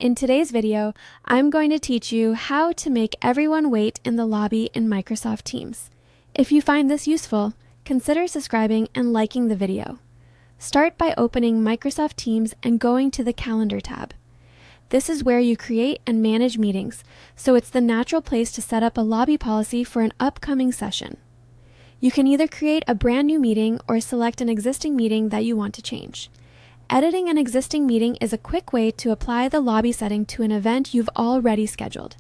In today's video, I'm going to teach you how to make everyone wait in the lobby in Microsoft Teams. If you find this useful, consider subscribing and liking the video. Start by opening Microsoft Teams and going to the Calendar tab. This is where you create and manage meetings, so it's the natural place to set up a lobby policy for an upcoming session. You can either create a brand new meeting or select an existing meeting that you want to change. Editing an existing meeting is a quick way to apply the lobby setting to an event you've already scheduled.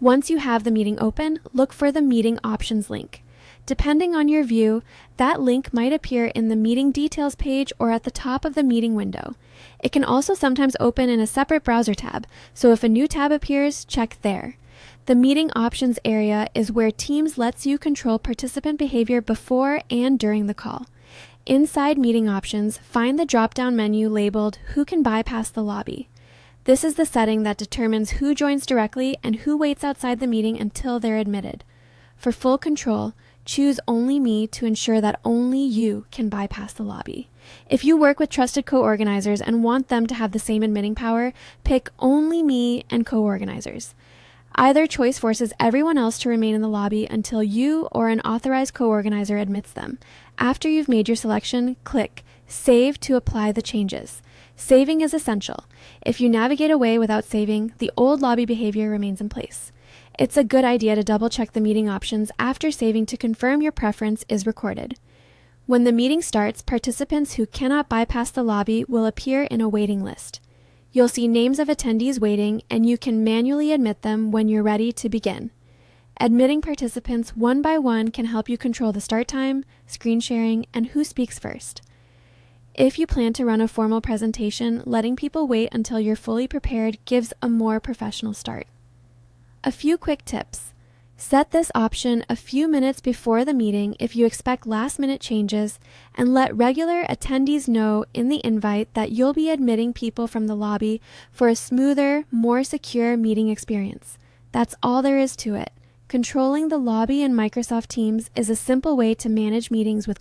Once you have the meeting open, look for the Meeting Options link. Depending on your view, that link might appear in the Meeting Details page or at the top of the meeting window. It can also sometimes open in a separate browser tab, so if a new tab appears, check there. The Meeting Options area is where Teams lets you control participant behavior before and during the call. Inside Meeting Options, find the drop-down menu labeled Who Can Bypass the Lobby. This is the setting that determines who joins directly and who waits outside the meeting until they're admitted. For full control, choose Only Me to ensure that only you can bypass the lobby. If you work with trusted co-organizers and want them to have the same admitting power, pick Only Me and Co-organizers. Either choice forces everyone else to remain in the lobby until you or an authorized co-organizer admits them. After you've made your selection, click Save to apply the changes. Saving is essential. If you navigate away without saving, the old lobby behavior remains in place. It's a good idea to double-check the meeting options after saving to confirm your preference is recorded. When the meeting starts, participants who cannot bypass the lobby will appear in a waiting list. You'll see names of attendees waiting, and you can manually admit them when you're ready to begin. Admitting participants one by one can help you control the start time, screen sharing, and who speaks first. If you plan to run a formal presentation, letting people wait until you're fully prepared gives a more professional start. A few quick tips. Set this option a few minutes before the meeting if you expect last-minute changes, and let regular attendees know in the invite that you'll be admitting people from the lobby for a smoother, more secure meeting experience. That's all there is to it. Controlling the lobby in Microsoft Teams is a simple way to manage meetings with